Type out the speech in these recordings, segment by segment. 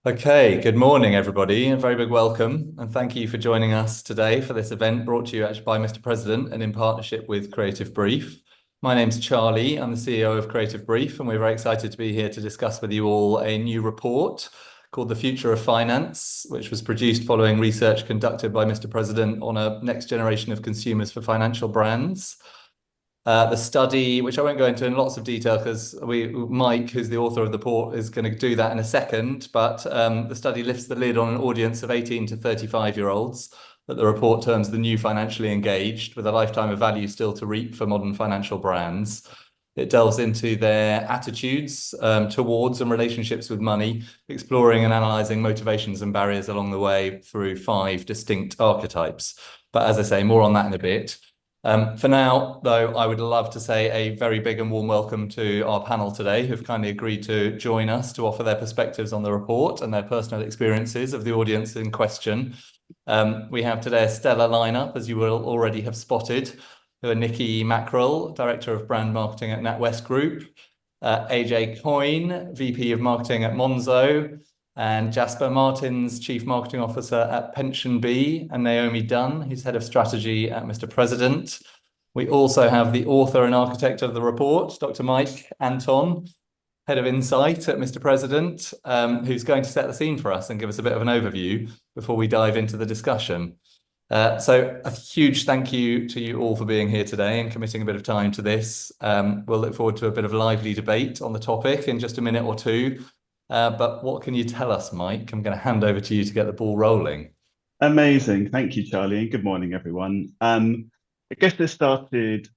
Okay, good morning, everybody. A very big welcome, and thank you for joining us today for this event brought to you actually by Mr. President and in partnership with Creativebrief. My name's Charlie. I'm the CEO of Creativebrief, and we're very excited to be here to discuss with you all a new report called The Future of Finance, which was produced following research conducted by Mr. President on a next generation of consumers for financial brands. The study, which I won't go into in lots of detail because Mike, who's the author of the report, is going to do that in a second, but the study lifts the lid on an audience of 18 to 35-year-olds that the report terms the new financially engaged, with a lifetime of value still to reap for modern financial brands. It delves into their attitudes towards and relationships with money, exploring and analysing motivations and barriers along the way through 5 distinct archetypes. But as I say, more on that in a bit. For now, though, I would love to say a very big and warm welcome to our panel today, who've kindly agreed to join us to offer their perspectives on the report and their personal experiences of the audience in question. We have today a stellar lineup, as you will already have spotted, who are Nicky Mackrell, Director of Brand Marketing at NatWest Group, AJ Coyne, VP of Marketing at Monzo, and Jasper, Martens, Chief Marketing Officer at PensionBee, and Naomi Dunne, who's Head of Strategy at Mr. President. We also have the author and architect of the report, Dr. Mike Anton, Head of Insight at Mr. President, who's going to set the scene for us and give us a bit of an overview before we dive into the discussion. So a huge thank you to you all for being here today and committing a bit of time to this. We'll look forward to a bit of lively debate on the topic in just a minute or two. But what can you tell us, Mike? I'm going to hand over to you to get the ball rolling. Amazing. Thank you, Charlie. And good morning, everyone. I guess this started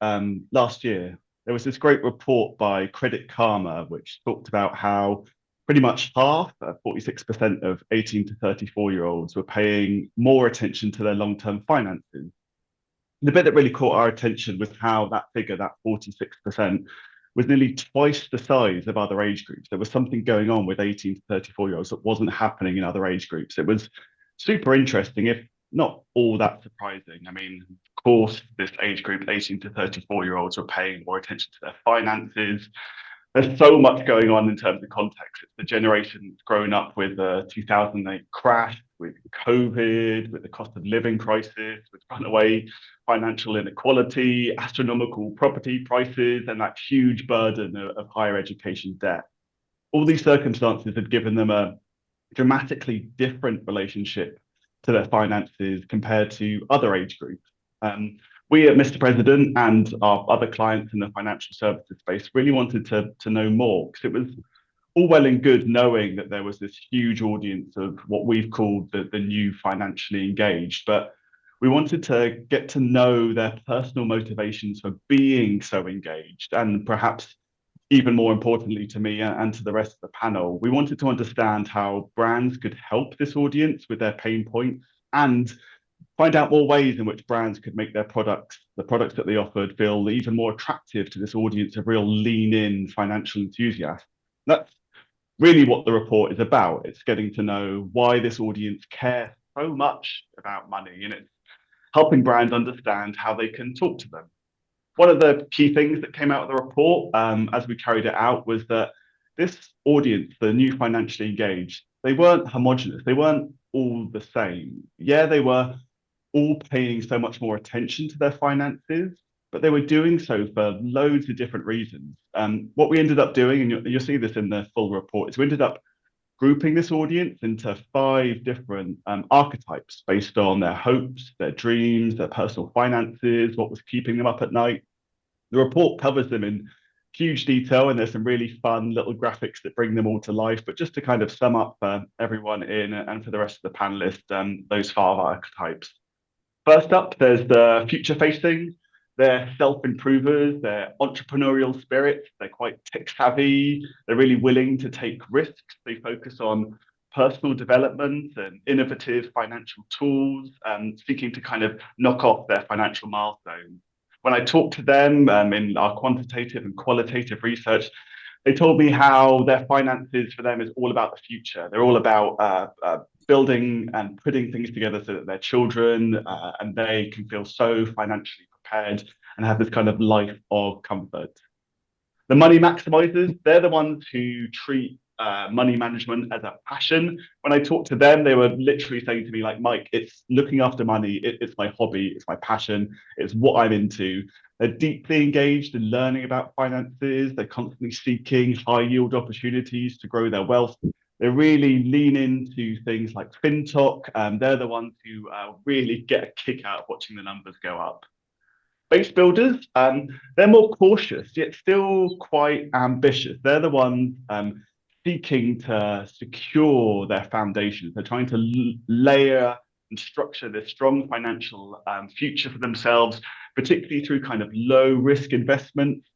last year. There was this great report by Credit Karma, which talked about how pretty much half, 46% of 18 to 34-year-olds were paying more attention to their long-term finances. The bit that really caught our attention was how that figure, that 46%, was nearly twice the size of other age groups. There was something going on with 18 to 34-year-olds that wasn't happening in other age groups. It was super interesting, if not all that surprising. I mean, of course, this age group, 18 to 34-year-olds, were paying more attention to their finances. There's so much going on in terms of context. It's the generation that's grown up with the 2008 crash, with COVID, with the cost of living crisis, with runaway financial inequality, astronomical property prices, and that huge burden of higher education debt. All these circumstances had given them a dramatically different relationship to their finances compared to other age groups. We at Mr. President and our other clients in the financial services space really wanted to know more, because it was all well and good knowing that there was this huge audience of what we've called the new financially engaged, but we wanted to get to know their personal motivations for being so engaged, and perhaps even more importantly to me and to the rest of the panel, we wanted to understand how brands could help this audience with their pain points and find out more ways in which brands could make their products, the products that they offered, feel even more attractive to this audience of real lean-in financial enthusiasts. That's really what the report is about. It's getting to know why this audience cares so much about money, and it's helping brands understand how they can talk to them. One of the key things that came out of the report as we carried it out was that this audience, the new financially engaged, they weren't homogenous. They weren't all the same. Yeah, they were all paying so much more attention to their finances, but they were doing so for loads of different reasons. What we ended up doing, and you'll see this in the full report, is we ended up grouping this audience into 5 different archetypes based on their hopes, their dreams, their personal finances, what was keeping them up at night. The report covers them in huge detail, and there's some really fun little graphics that bring them all to life. But just to kind of sum up everyone in, and for the rest of the panelists, those 5 archetypes. First up, there's the future-facing. They're self-improvers, they're entrepreneurial spirits, they're quite tech-savvy, they're really willing to take risks. They focus on personal development and innovative financial tools, seeking to kind of knock off their financial milestones. When I talked to them in our quantitative and qualitative research, they told me how their finances for them is all about the future. They're all about building and putting things together so that their children and they can feel so financially prepared and have this kind of life of comfort. The money maximizers, they're the ones who treat money management as a passion. When I talked to them, they were literally saying to me, like, Mike, it's looking after money. It's my hobby. It's my passion. It's what I'm into. They're deeply engaged in learning about finances. They're constantly seeking high yield opportunities to grow their wealth. They really lean into things like FinTok. They're the ones who really get a kick out of watching the numbers go up. Base builders, they're more cautious, yet still quite ambitious. They're the ones seeking to secure their foundations. They're trying to layer and structure this strong financial future for themselves, particularly through kind of low risk investments.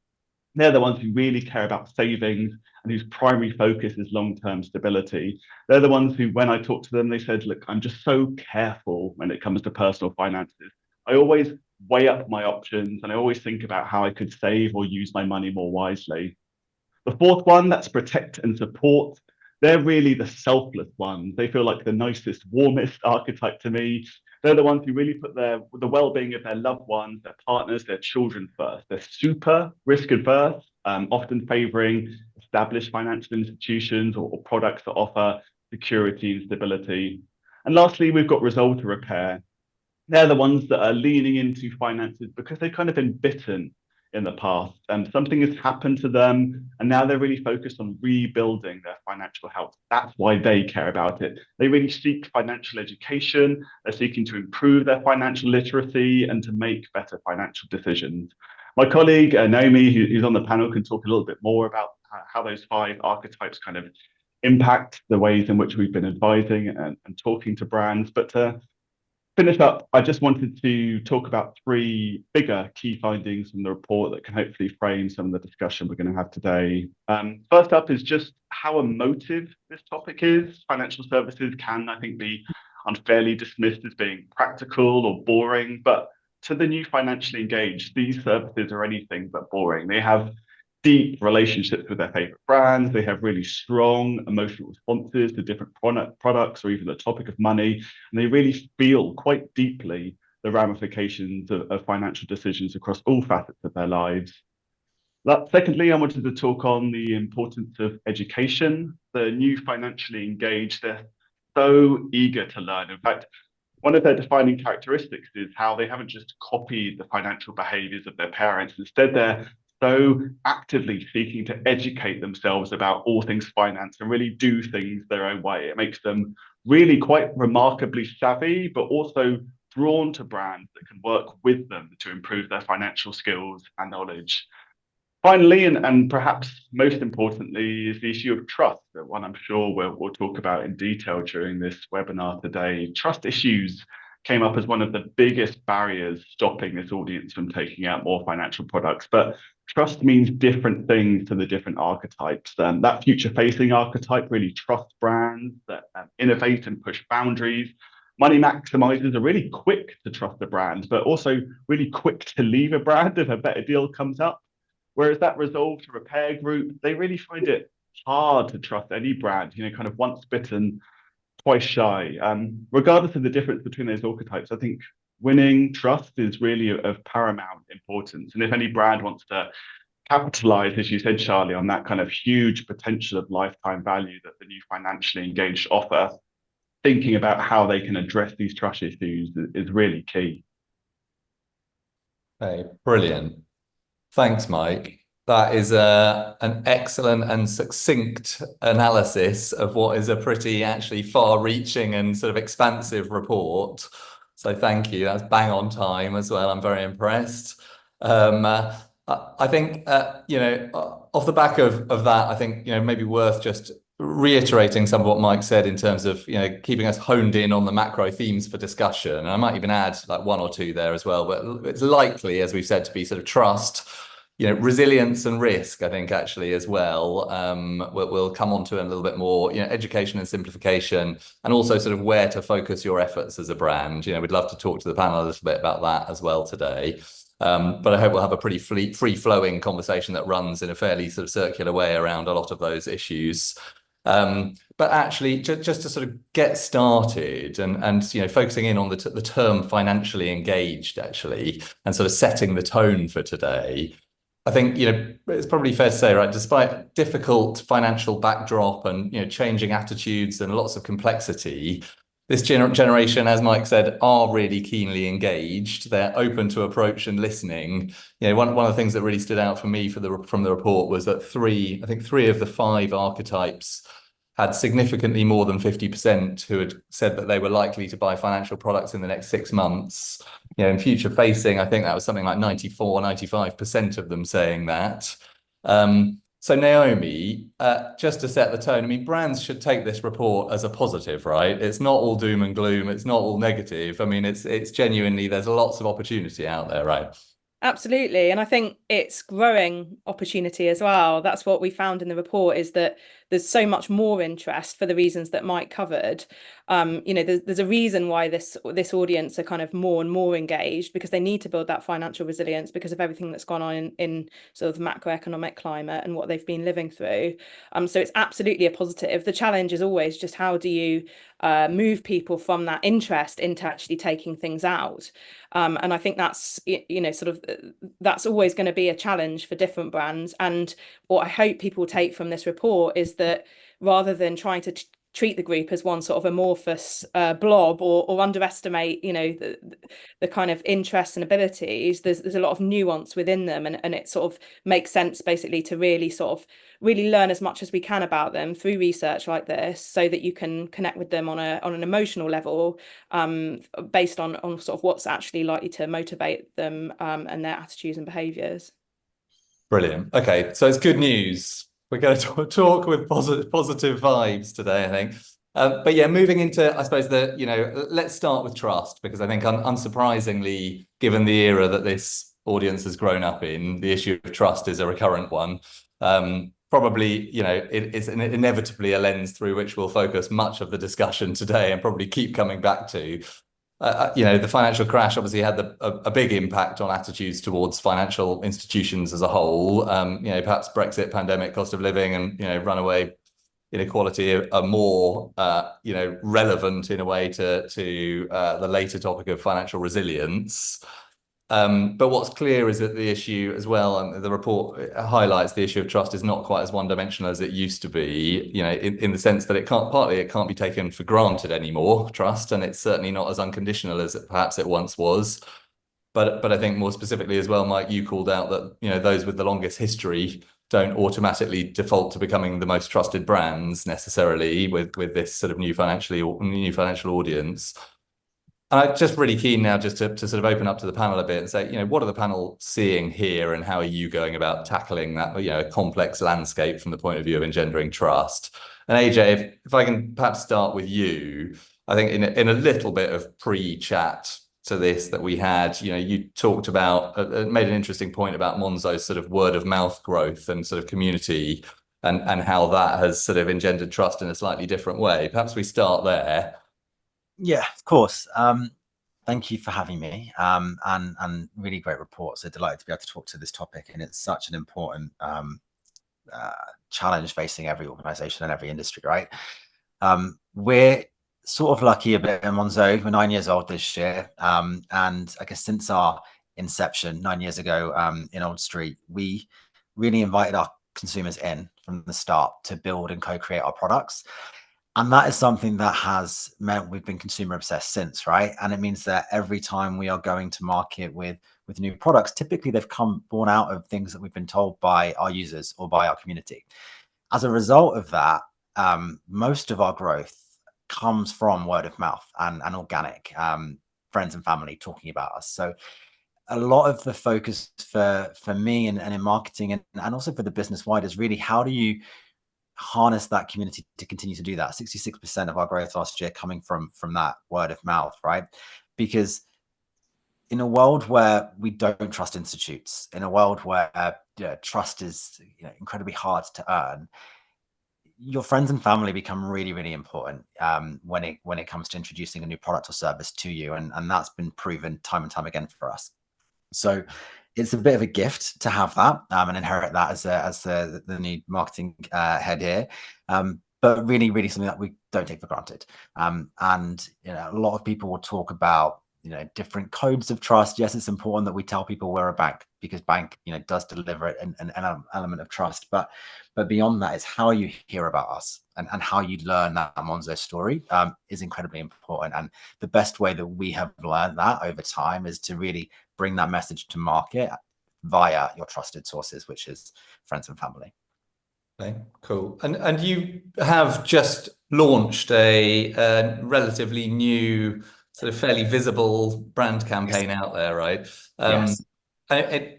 They're the ones who really care about savings and whose primary focus is long-term stability. They're the ones who, when I talked to them, they said, look, I'm just so careful when it comes to personal finances. I always weigh up my options and I always think about how I could save or use my money more wisely. The fourth one, that's protect and support. They're really the selfless ones. They feel like the nicest, warmest archetype to me. They're the ones who really put the well-being of their loved ones, their partners, their children first. They're super risk adverse, often favoring established financial institutions or products that offer security and stability. And lastly, we've got resolve to repair. They're the ones that are leaning into finances because they've kind of been bitten in the past and something has happened to them and now they're really focused on rebuilding their financial health. That's why they care about it. They really seek financial education. They're seeking to improve their financial literacy and to make better financial decisions. My colleague Naomi, who's on the panel, can talk a little bit more about how those 5 archetypes kind of impact the ways in which we've been advising and talking to brands. But finish up, I just wanted to talk about 3 bigger key findings from the report that can hopefully frame some of the discussion we're going to have today. First up is just how emotive this topic is. Financial services can, I think, be unfairly dismissed as being practical or boring, but to the new financially engaged, these services are anything but boring. They have deep relationships with their favorite brands. They have really strong emotional responses to different products or even the topic of money. And they really feel quite deeply the ramifications of financial decisions across all facets of their lives. Secondly, I wanted to talk on the importance of education. The new financially engaged, they're so eager to learn. In fact, one of their defining characteristics is how they haven't just copied the financial behaviors of their parents. Instead, they're so actively seeking to educate themselves about all things finance and really do things their own way. It makes them really quite remarkably savvy, but also drawn to brands that can work with them to improve their financial skills and knowledge. Finally, and perhaps most importantly, is the issue of trust, the one I'm sure we'll talk about in detail during this webinar today. Trust issues came up as one of the biggest barriers stopping this audience from taking out more financial products. But trust means different things to the different archetypes. That future-facing archetype really trusts brands that innovate and push boundaries. Money maximizers are really quick to trust a brand, but also really quick to leave a brand if a better deal comes up. Whereas that resolve to repair group, they really find it hard to trust any brand, kind of once bitten, twice shy. Regardless of the difference between those archetypes, I think winning trust is really of paramount importance. And if any brand wants to capitalize, as you said, Charlie, on that kind of huge potential of lifetime value that the new financially engaged offer, thinking about how they can address these trust issues is really key. Hey, brilliant. Thanks, Mike. That is an excellent and succinct analysis of what is a pretty actually far-reaching and sort of expansive report. So thank you. That's bang on time as well. I'm very impressed. I think, off the back of that, I think, maybe worth just reiterating some of what Mike said in terms of, keeping us honed in on the macro themes for discussion. And I might even add like 1 or 2 there as well, but it's likely, as we've said, to be sort of trust, resilience and risk, I think, actually, as well. We'll come on to it a little bit more, education and simplification, and also sort of where to focus your efforts as a brand. We'd love to talk to the panel a little bit about that as well today. But I hope we'll have a pretty free-flowing conversation that runs in a fairly sort of circular way around a lot of those issues. But actually, just to sort of get started and focusing in on the term financially engaged, actually, and sort of setting the tone for today. I think, it's probably fair to say, right, despite difficult financial backdrop and, changing attitudes and lots of complexity, this generation, as Mike said, are really keenly engaged. They're open to approach and listening. One of the things that really stood out for me from the report was that three of the five archetypes had significantly more than 50% who had said that they were likely to buy financial products in the next 6 months. In future facing, I think that was something like 94, 95% of them saying that. So Naomi, just to set the tone, I mean, brands should take this report as a positive, right? It's not all doom and gloom. It's not all negative. I mean, it's genuinely, there's lots of opportunity out there, right? Absolutely. And I think it's growing opportunity as well. That's what we found in the report, is that there's so much more interest for the reasons that Mike covered. There's a reason why this audience are kind of more and more engaged, because they need to build that financial resilience because of everything that's gone on in sort of the macroeconomic climate and what they've been living through. So it's absolutely a positive. The challenge is always just how do you move people from that interest into actually taking things out. And I think that's, that's always going to be a challenge for different brands. And what I hope people take from this report is that rather than trying to treat the group as one sort of amorphous blob, or underestimate, the kind of interests and abilities, there's a lot of nuance within them, and it sort of makes sense basically to really learn as much as we can about them through research like this, so that you can connect with them on an emotional level, based on sort of what's actually likely to motivate them, and their attitudes and behaviours. Brilliant. Okay, so it's good news. We're going to talk with positive vibes today, I think. But yeah, moving into, I suppose, let's start with trust, because I think unsurprisingly, given the era that this audience has grown up in, the issue of trust is a recurrent one. Probably, it's inevitably a lens through which we'll focus much of the discussion today and probably keep coming back to. The financial crash obviously had a big impact on attitudes towards financial institutions as a whole. Perhaps Brexit, pandemic, cost of living, and runaway inequality are more relevant in a way to the later topic of financial resilience. But what's clear is that the issue as well, and the report highlights the issue of trust, is not quite as one-dimensional as it used to be, in the sense that it can't be taken for granted anymore, trust, and it's certainly not as unconditional as perhaps it once was. But I think more specifically as well, Mike, you called out that, those with the longest history don't automatically default to becoming the most trusted brands necessarily with this sort of new financial audience. And I'm just really keen now just to sort of open up to the panel a bit and say, what are the panel seeing here, and how are you going about tackling that, complex landscape from the point of view of engendering trust? And AJ, if I can perhaps start with you, I think in a little bit of pre-chat to this that we had, you talked about, made an interesting point about Monzo's sort of word of mouth growth and sort of community, and how that has sort of engendered trust in a slightly different way. Perhaps we start there. Yeah, of course. Thank you for having me, and really great report. So delighted to be able to talk to this topic, and it's such an important challenge facing every organization and every industry, right? We're sort of lucky a bit in Monzo. We're 9 years old this year, and I guess since our inception 9 years ago in Old Street, we really invited our consumers in from the start to build and co-create our products. And that is something that has meant we've been consumer obsessed since, right? And it means that every time we are going to market with new products, typically they've come born out of things that we've been told by our users or by our community. As a result of that, most of our growth comes from word of mouth and organic, friends and family talking about us. So a lot of the focus for me and in marketing and also for the business wide is really, how do you harness that community to continue to do that? 66% of our growth last year coming from that word of mouth, right? Because in a world where we don't trust institutes, in a world where trust is incredibly hard to earn, your friends and family become really, really important when it comes to introducing a new product or service to you, and that's been proven time and time again for us. So it's a bit of a gift to have that and inherit that as the new marketing head here, but really, really something that we don't take for granted. And a lot of people will talk about different codes of trust. Yes, it's important that we tell people we're a bank, because bank, does deliver an element of trust. But beyond that, it's how you hear about us and how you learn that Monzo story is incredibly important. And the best way that we have learned that over time is to really bring that message to market via your trusted sources, which is friends and family. Okay, cool. And you have just launched a relatively new, sort of fairly visible brand campaign out there, right? Yes. And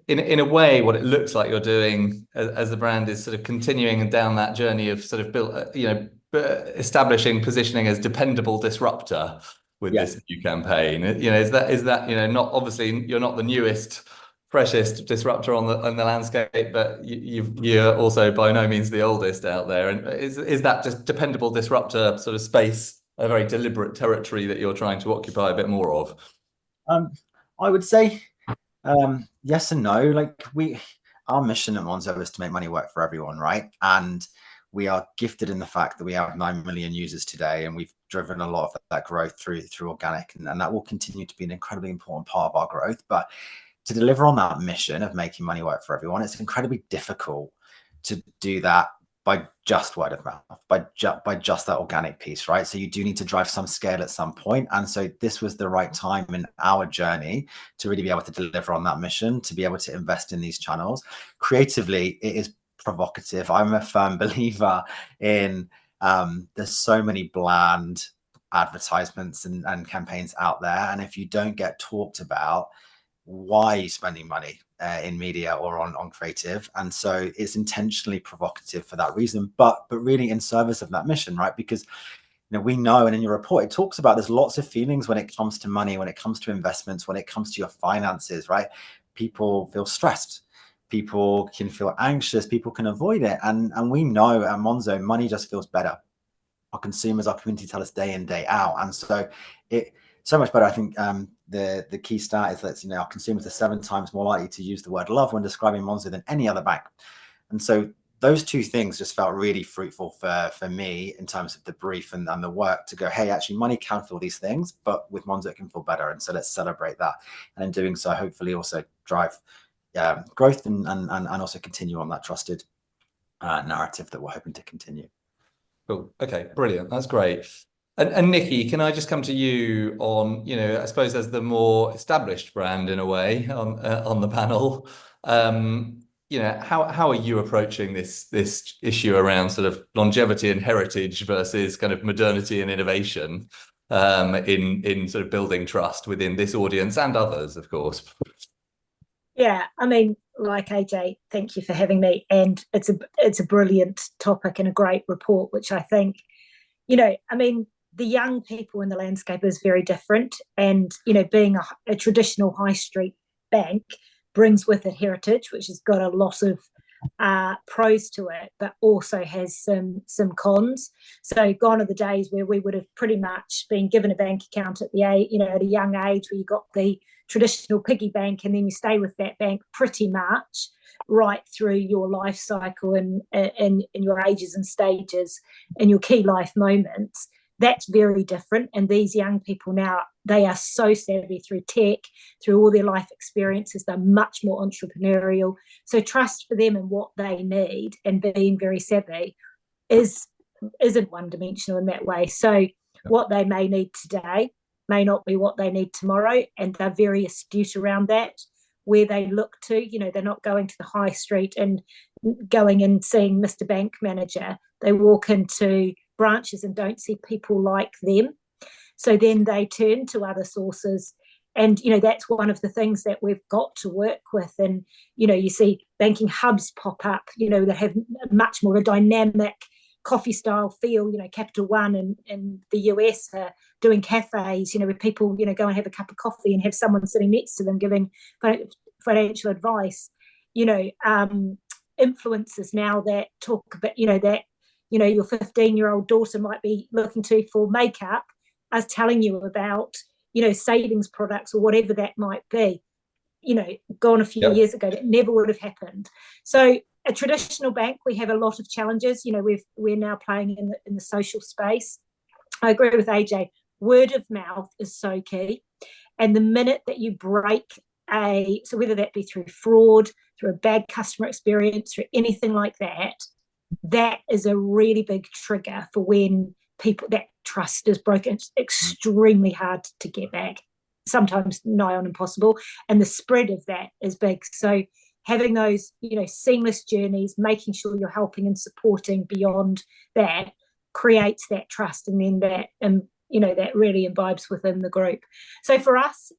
in a way, what it looks like you're doing as the brand is sort of continuing down that journey of sort of establishing positioning as dependable disruptor with this new campaign. Is that not, obviously you're not the newest, freshest disruptor on the landscape, but you're also by no means the oldest out there. And is that just dependable disruptor sort of space a very deliberate territory that you're trying to occupy a bit more of? I would say yes and no. Like our mission at Monzo is to make money work for everyone, right? And we are gifted in the fact that we have 9 million users today, and we've driven a lot of that growth through organic, and that will continue to be an incredibly important part of our growth. But to deliver on that mission of making money work for everyone, it's incredibly difficult to do that by just word of mouth, by just that organic piece, right? So you do need to drive some scale at some point. And so this was the right time in our journey to really be able to deliver on that mission, to be able to invest in these channels. Creatively, it is provocative. I'm a firm believer in there's so many bland advertisements and campaigns out there. And if you don't get talked about, why are you spending money in media or on creative? And so it's intentionally provocative for that reason, but really in service of that mission, right? Because we know, and in your report it talks about, there's lots of feelings when it comes to money, when it comes to investments, when it comes to your finances, right? People feel stressed, people can feel anxious, people can avoid it, and we know at Monzo money just feels better. Our consumers, our community tell us day in, day out. And so it so much better. I think the key stat is that our consumers are 7 times more likely to use the word love when describing Monzo than any other bank. And so those two things just felt really fruitful for me in terms of the brief and the work to go, hey, actually money can feel these things, but with Monzo it can feel better. And so let's celebrate that. And in doing so, hopefully also drive growth and also continue on that trusted narrative that we're hoping to continue. Cool. Okay, brilliant. That's great. And Nicky, can I just come to you on, I suppose as the more established brand in a way on the panel, how are you approaching this issue around sort of longevity and heritage versus kind of modernity and innovation in sort of building trust within this audience and others, of course? Yeah, I mean, like AJ, thank you for having me, and it's a brilliant topic and a great report, which I think, I mean, the young people in the landscape is very different, and being a traditional high street bank brings with it heritage, which has got a lot of pros to it, but also has some cons. So gone are the days where we would have pretty much been given a bank account at at a young age, where you got the traditional piggy bank, and then you stay with that bank pretty much right through your life cycle and in your ages and stages and your key life moments. That's very different. And these young people now, they are so savvy through tech, through all their life experiences. They're much more entrepreneurial. So trust for them and what they need and being very savvy isn't one-dimensional in that way. So what they may need today may not be what they need tomorrow, and they're very astute around that. Where they look to, they're not going to the high street and going and seeing Mr. Bank Manager. They walk into branches and don't see people like them. So then they turn to other sources. And, that's one of the things that we've got to work with. And, you see banking hubs pop up, that have much more of a dynamic coffee style feel. Capital One in the US are doing cafes, where people, go and have a cup of coffee and have someone sitting next to them giving financial advice. Influencers now that talk about, that, your 15-year-old daughter might be looking to for makeup, as telling you about, savings products or whatever that might be, gone a few years ago. That never would have happened. So a traditional bank, we have a lot of challenges. We're now playing in the social space. I agree with AJ. word of mouth is so key. And the minute that you break so whether that be through fraud, through a bad customer experience, through anything like that, that is a really big trigger for when that trust is broken. It's extremely hard to get back, sometimes nigh on impossible, and the spread of that is big. So having those, seamless journeys, making sure you're helping and supporting beyond that creates that trust, and then that really imbibes within the group. So for us,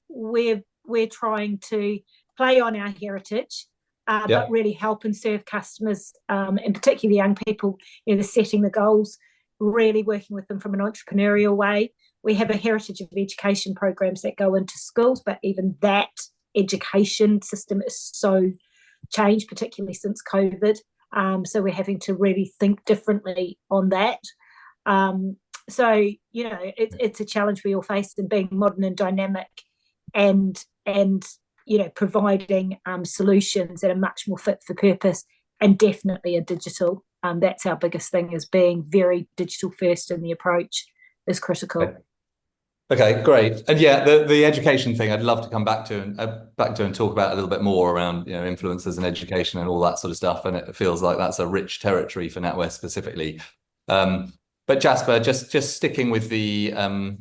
we're trying to play on our heritage, but really help and serve customers, and particularly young people, the setting the goals, really working with them from an entrepreneurial way. We have a heritage of education programs that go into schools, but even that education system is so changed, particularly since COVID. So we're having to really think differently on that. So, it's a challenge we all face in being modern and dynamic and providing solutions that are much more fit for purpose, and definitely a digital. That's our biggest thing, is being very digital first in the approach is critical. Okay, great. And yeah, the education thing I'd love to come back to and talk about a little bit more around, influencers and education and all that sort of stuff. And it feels like that's a rich territory for NatWest specifically. But Jasper, just sticking with the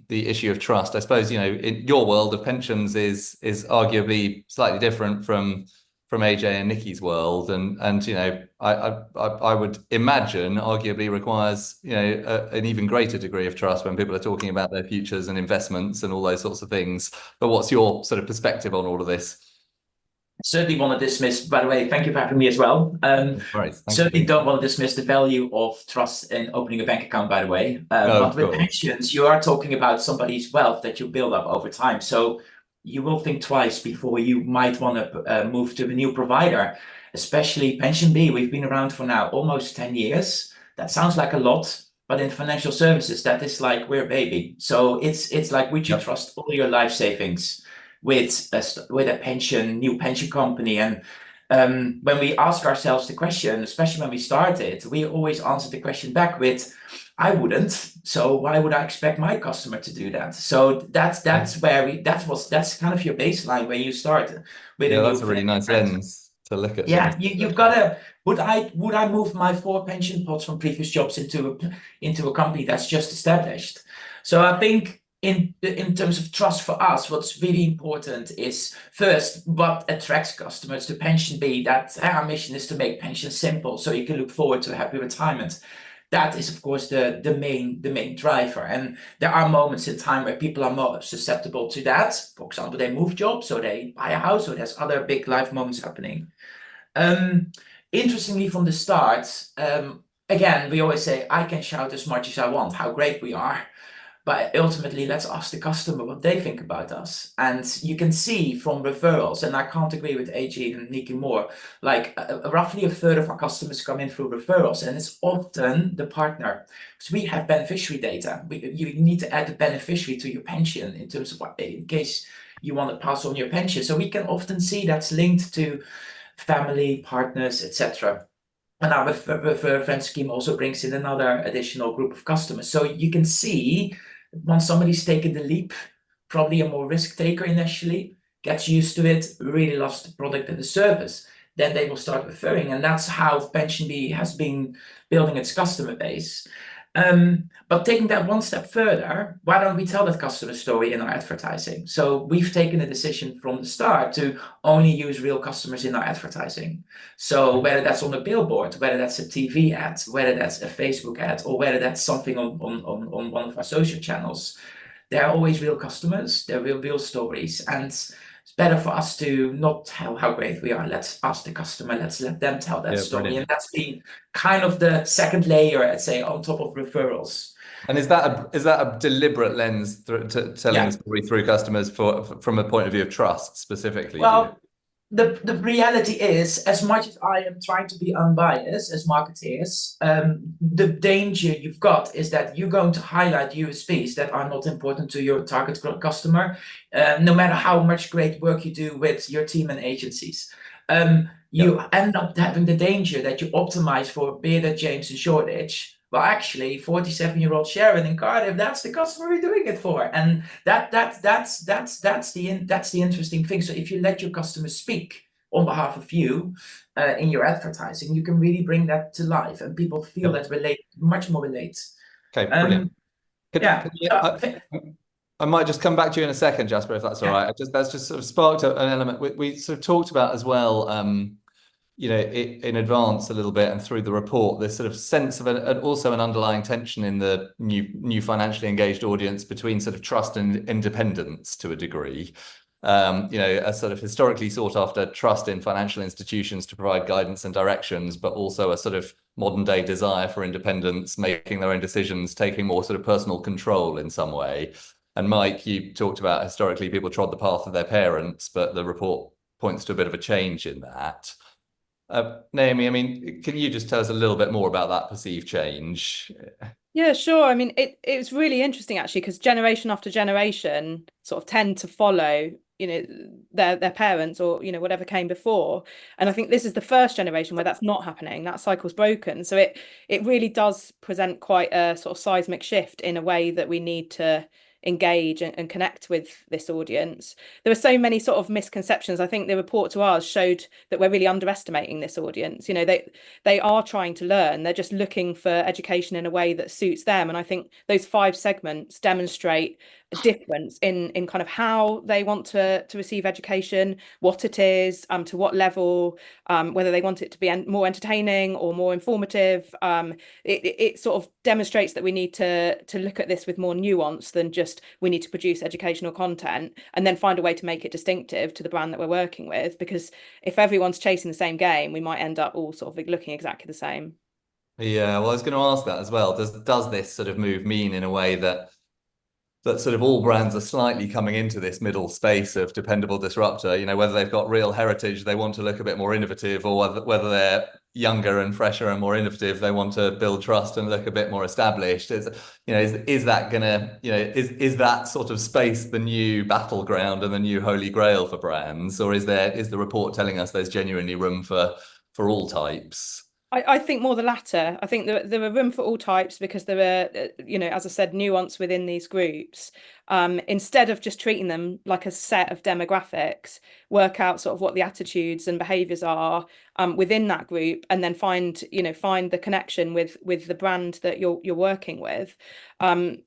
issue of trust, I suppose, in your world of pensions is arguably slightly different from AJ and Nicky's world, and I would imagine arguably requires an even greater degree of trust when people are talking about their futures and investments and all those sorts of things. But what's your sort of perspective on all of this? Certainly want to dismiss, by the way, thank you for having me as well. Certainly don't want to dismiss the value of trust in opening a bank account, by the way. But with pensions, you are talking about somebody's wealth that you build up over time. So you will think twice before you might want to move to a new provider, especially PensionBee. We've been around for now almost 10 years. That sounds like a lot, but in financial services, that is like we're a baby. So it's like, would you trust all your life savings with a new pension company? And when we ask ourselves the question, especially when we started, we always answer the question back with, I wouldn't. So why would I expect my customer to do that? So that's where that's kind of your baseline when you start with that's a really nice lens to look at. Yeah, you've got to. Would I move my 4 pension pots from previous jobs into a company that's just established? So I think in terms of trust for us, what's really important is first what attracts customers to PensionBee. That our mission is to make pensions simple, so you can look forward to a happy retirement. That is, of course, the main driver. And there are moments in time where people are more susceptible to that. For example, they move jobs, or they buy a house, or there's other big life moments happening. Interestingly, from the start, again, we always say, I can shout as much as I want how great we are. But ultimately, let's ask the customer what they think about us. And you can see from referrals, and I can't agree with AG and Nicky more, like roughly a third of our customers come in through referrals, and it's often the partner. So we have beneficiary data. You need to add the beneficiary to your pension in terms of in case you want to pass on your pension. So we can often see that's linked to family, partners, etc. And our refer friend scheme also brings in another additional group of customers. So you can see once somebody's taken the leap, probably a more risk taker initially, gets used to it, really loves the product and the service, then they will start referring. And that's how PensionBee has been building its customer base. But taking that one step further, why don't we tell that customer story in our advertising? So we've taken a decision from the start to only use real customers in our advertising. So whether that's on a billboard, whether that's a TV ad, whether that's a Facebook ad, or whether that's something on one of our social channels, they're always real customers, they're real stories. And it's better for us to not tell how great we are. Let's ask the customer, let's let them tell that story. Brilliant. And that's been kind of the second layer, I'd say, on top of referrals. And is that a deliberate lens to telling the story through customers from a point of view of trust specifically? Well, the reality is, as much as I am trying to be unbiased as marketeers, the danger you've got is that you're going to highlight USPs that are not important to your target customer, no matter how much great work you do with your team and agencies. You end up having the danger that you optimize for be it at James and Shoreditch, well, actually, 47-year-old Sharon in Cardiff, that's the customer we're doing it for. And that's the interesting thing. So if you let your customers speak on behalf of you in your advertising, you can really bring that to life, and people feel that much more relate. Okay, brilliant. I might just come back to you in a second, Jasper, if that's all right. That's just sort of sparked an element we sort of talked about as well. You know, in advance a little bit and through the report, this sort of sense of also an underlying tension in the new financially engaged audience between sort of trust and independence to a degree. You know, a sort of historically sought after trust in financial institutions to provide guidance and directions, but also a sort of modern day desire for independence, making their own decisions, taking more sort of personal control in some way. And Mike, you talked about historically people trod the path of their parents, but the report points to a bit of a change in that. Naomi, I mean, can you just tell us a little bit more about that perceived change? Yeah, sure. I mean, it was really interesting actually, because generation after generation sort of tend to follow, you know, their parents or, you know, whatever came before. And I think this is the first generation where that's not happening. That cycle's broken. So it really does present quite a sort of seismic shift in a way that we need to engage and connect with this audience. There are so many sort of misconceptions. I think the report to ours showed that we're really underestimating this audience. You know, they are trying to learn. They're just looking for education in a way that suits them. And I think those 5 segments demonstrate a difference in kind of how they want to receive education, what it is, to what level, whether they want it to be more entertaining or more informative. It sort of demonstrates that we need to look at this with more nuance than just we need to produce educational content and then find a way to make it distinctive to the brand that we're working with. Because if everyone's chasing the same game, we might end up all sort of looking exactly the same. Yeah, well, I was going to ask that as well. Does this sort of move mean in a way that sort of all brands are slightly coming into this middle space of dependable disruptor, you know, whether they've got real heritage, they want to look a bit more innovative, or whether they're younger and fresher and more innovative, they want to build trust and look a bit more established. Is that gonna, you know, is that sort of space the new battleground and the new holy grail for brands, or is the report telling us there's genuinely room for all types? I think more the latter. I think there are room for all types because there are, you know, as I said, nuance within these groups. Instead of just treating them like a set of demographics, work out sort of what the attitudes and behaviours are within that group, and then find the connection with the brand that you're working with.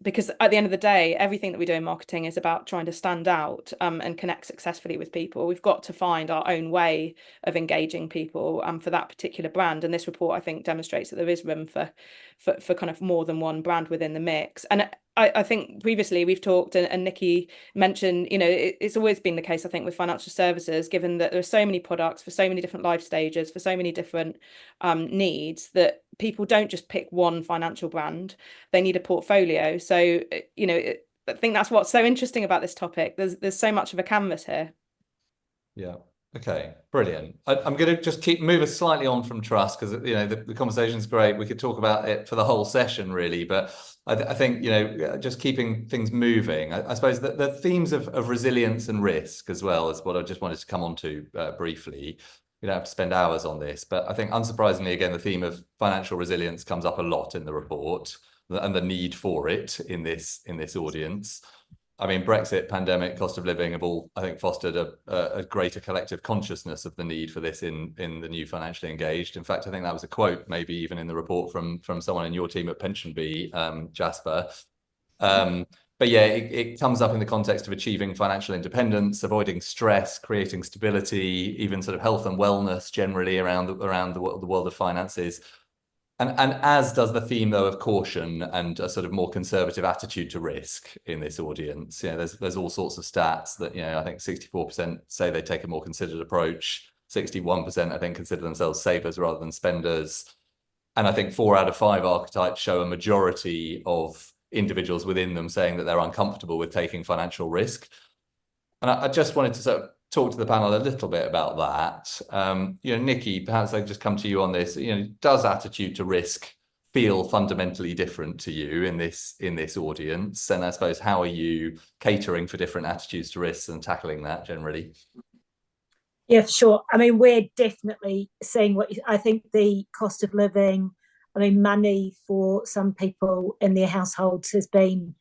Because at the end of the day, everything that we do in marketing is about trying to stand out and connect successfully with people. We've got to find our own way of engaging people for that particular brand. And this report, I think, demonstrates that there is room for kind of more than one brand within the mix. And I think previously we've talked, and Nicky mentioned, you know, it's always been the case, I think, with financial services, given that there are so many products for so many different life stages, for so many different needs, that people don't just pick one financial brand, they need a portfolio. So, you know, I think that's what's so interesting about this topic. There's so much of a canvas here. Yeah. Okay, brilliant. I'm going to just move us slightly on from trust, because, you know, the conversation's great. We could talk about it for the whole session, really, but I think, you know, just keeping things moving. I suppose the themes of resilience and risk as well is what I just wanted to come on to briefly. We don't have to spend hours on this, but I think unsurprisingly, again, the theme of financial resilience comes up a lot in the report, and the need for it in this audience. I mean, Brexit, pandemic, cost of living have all, I think, fostered a greater collective consciousness of the need for this in the new financially engaged. In fact, I think that was a quote, maybe even in the report from someone in your team at PensionBee, Jasper. But yeah, it comes up in the context of achieving financial independence, avoiding stress, creating stability, even sort of health and wellness generally around the world of finances. And as does the theme, though, of caution and a sort of more conservative attitude to risk in this audience. You know, there's all sorts of stats that, you know, I think 64% say they take a more considered approach. 61%, I think, consider themselves savers rather than spenders. And I think 4 out of 5 archetypes show a majority of individuals within them saying that they're uncomfortable with taking financial risk. And I just wanted to sort of talk to the panel a little bit about that. You know, Nicky, perhaps I just come to you on this. You know, does attitude to risk feel fundamentally different to you in this audience? And I suppose, how are you catering for different attitudes to risks and tackling that generally? Yeah, for sure. I mean, we're definitely seeing what I think the cost of living, I mean, money for some people in their households has been,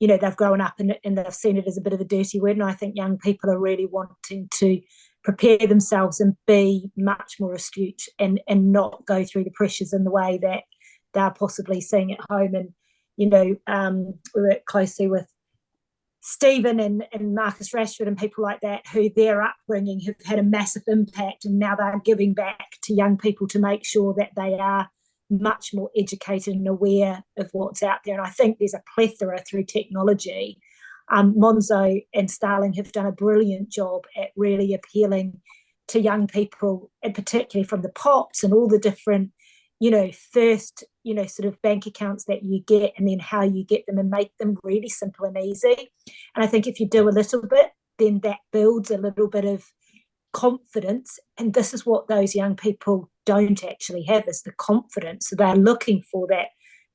you know, they've grown up and they've seen it as a bit of a dirty word. And I think young people are really wanting to prepare themselves and be much more astute and not go through the pressures in the way that they're possibly seeing at home. And, you know, we work closely with Stephen and Marcus Rashford and people like that, who their upbringing have had a massive impact, and now they're giving back to young people to make sure that they are much more educated and aware of what's out there. And I think there's a plethora through technology. Monzo and Starling have done a brilliant job at really appealing to young people, and particularly from the POPs and all the different, you know, first, you know, sort of bank accounts that you get, and then how you get them, and make them really simple and easy. And I think if you do a little bit, then that builds a little bit of confidence. And this is what those young people don't actually have, is the confidence. So they're looking for that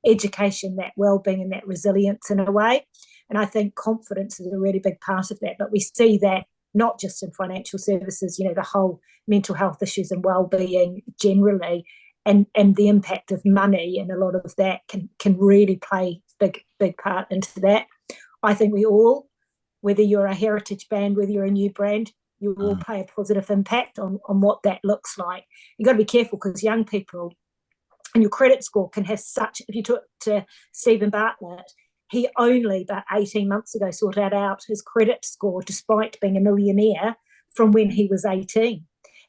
education, that well-being, and that resilience in a way. And I think confidence is a really big part of that. But we see that not just in financial services, you know, the whole mental health issues and well-being generally, and the impact of money, and a lot of that can really play big part into that. I think we all, whether you're a heritage brand, whether you're a new brand, you will play a positive impact on what that looks like. You've got to be careful, because young people and your credit score can have such, if you talk to Stephen Bartlett, he only about 18 months ago sorted out his credit score despite being a millionaire from when he was 18.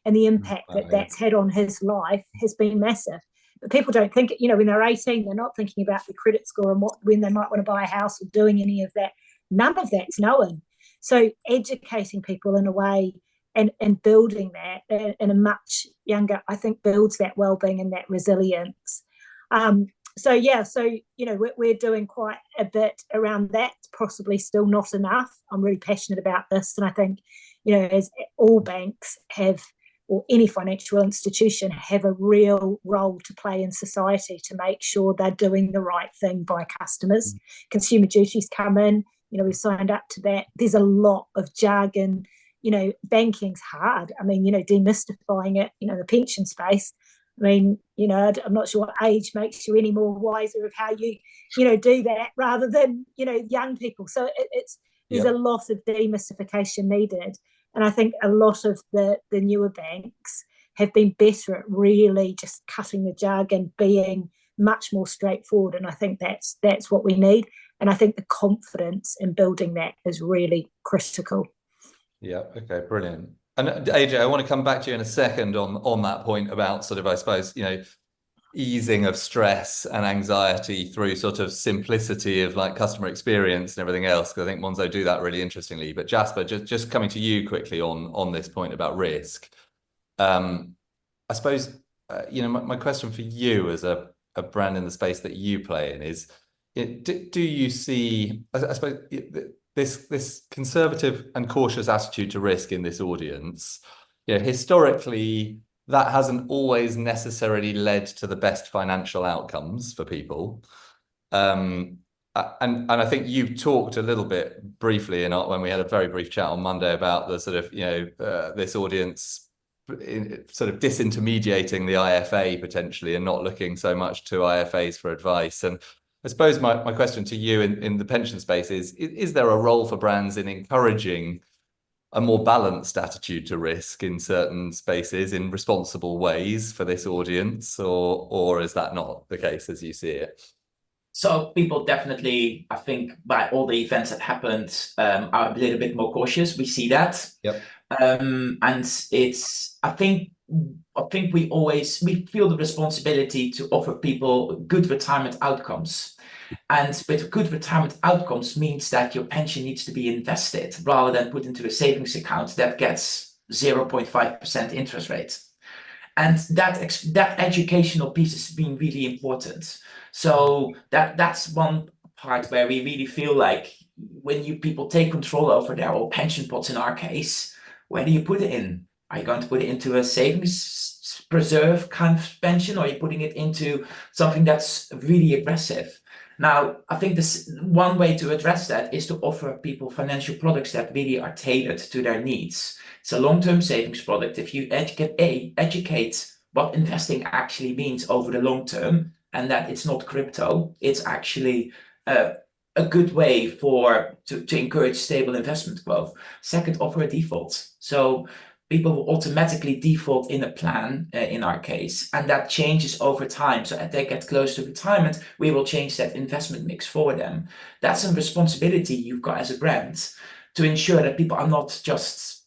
And the impact that's had on his life has been massive. But people don't think, you know, when they're 18, they're not thinking about the credit score and when they might want to buy a house or doing any of that. None of that's known. So educating people in a way and building that in a much younger, I think, builds that well-being and that resilience. So, you know, we're doing quite a bit around that, possibly still not enough. I'm really passionate about this. And I think, you know, as all banks have, or any financial institution, have a real role to play in society to make sure they're doing the right thing by customers. Consumer duties come in, you know, we've signed up to that. There's a lot of jargon, you know, banking's hard. I mean, you know, demystifying it, you know, the pension space. I mean, you know, I'm not sure what age makes you any more wiser of how you know, do that, rather than, you know, young people. So there's a lot of demystification needed. And I think a lot of the newer banks have been better at really just cutting the jargon, being much more straightforward. And I think that's what we need. And I think the confidence in building that is really critical. Yeah, okay, brilliant. And AJ, I want to come back to you in a second on that point about sort of, I suppose, you know, easing of stress and anxiety through sort of simplicity of like customer experience and everything else, because I think Monzo do that really interestingly. But Jasper, just coming to you quickly on this point about risk. I suppose, you know, my question for you as a brand in the space that you play in is, do you see, I suppose, this conservative and cautious attitude to risk in this audience? You know, historically, that hasn't always necessarily led to the best financial outcomes for people. And I think you talked a little bit briefly when we had a very brief chat on Monday about the sort of, you know, this audience sort of disintermediating the IFA potentially and not looking so much to IFAs for advice. And I suppose my question to you in the pension space is there a role for brands in encouraging a more balanced attitude to risk in certain spaces in responsible ways for this audience, or is that not the case as you see it? So people definitely, I think, by all the events that happened, are a little bit more cautious. We see that. Yep. And it's, I think we feel the responsibility to offer people good retirement outcomes. And with good retirement outcomes means that your pension needs to be invested rather than put into a savings account that gets 0.5% interest rate. And that educational piece has been really important. So that's one part where we really feel like when people take control over their old pension pots, in our case, where do you put it in? Are you going to put it into a savings preserve kind of pension, or are you putting it into something that's really aggressive? Now, I think this one way to address that is to offer people financial products that really are tailored to their needs. It's a long-term savings product. If you educate what investing actually means over the long term, and that it's not crypto. It's actually a good way to encourage stable investment growth. Second, offer a default. So people will automatically default in a plan, in our case, and that changes over time. So as they get close to retirement, we will change that investment mix for them. That's a responsibility you've got as a brand to ensure that people are not just,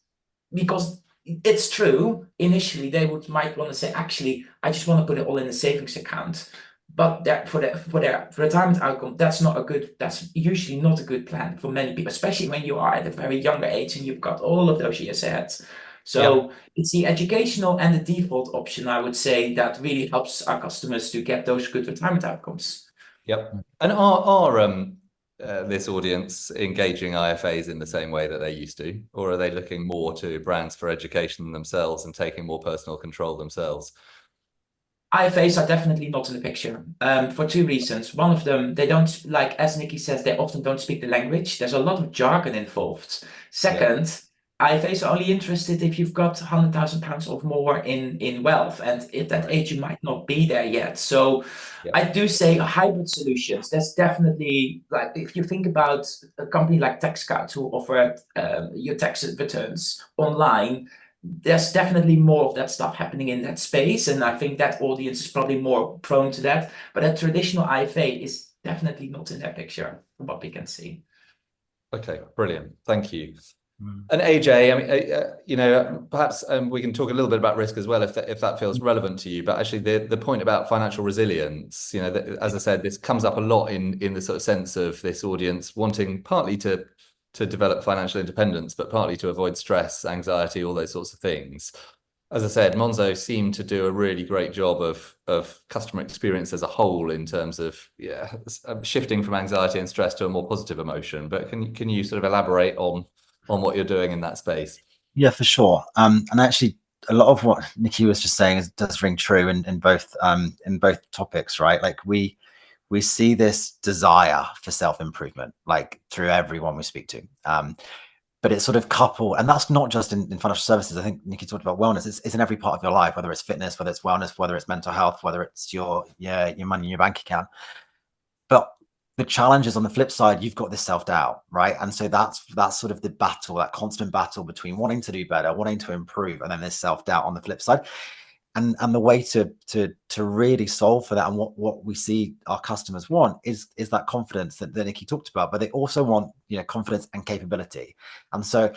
because it's true, initially they might want to say, actually, I just want to put it all in a savings account. But that for their retirement outcome, that's usually not a good plan for many people, especially when you are at a very younger age and you've got all of those years ahead. So it's the educational and the default option, I would say, that really helps our customers to get those good retirement outcomes. Yep. And are this audience engaging IFAs in the same way that they used to, or are they looking more to brands for education themselves and taking more personal control themselves? IFAs are definitely not in the picture for two reasons. One of them, they don't, like as Nicky says, they often don't speak the language. There's a lot of jargon involved. Second, IFAs are only interested if you've got £100,000 or more in wealth, and at that age you might not be there yet. So I do say hybrid solutions. There's definitely, like, if you think about a company like TaxScout who offer your tax returns online, there's definitely more of that stuff happening in that space, and I think that audience is probably more prone to that. But a traditional IFA is definitely not in that picture, from what we can see. Okay, brilliant. Thank you. And AJ, I mean, perhaps we can talk a little bit about risk as well, if that feels relevant to you. But actually, the point about financial resilience, as I said, this comes up a lot in the sort of sense of this audience wanting partly to develop financial independence, but partly to avoid stress, anxiety, all those sorts of things. As I said, Monzo seemed to do a really great job of customer experience as a whole in terms of shifting from anxiety and stress to a more positive emotion. But can you sort of elaborate on what you're doing in that space? Yeah, for sure. And actually, a lot of what Nicky was just saying does ring true in both topics, right? Like we see this desire for self-improvement, like through everyone we speak to. But it's sort of coupled, and that's not just in financial services. I think Nicky talked about wellness. It's in every part of your life, whether it's fitness, whether it's wellness, whether it's mental health, whether it's your money in your bank account. But the challenge is on the flip side, you've got this self-doubt, right? And so that's sort of the battle, that constant battle between wanting to do better, wanting to improve, and then there's self-doubt on the flip side. And the way to really solve for that, and what we see our customers want is that confidence that Nicky talked about, but they also want confidence and capability. And so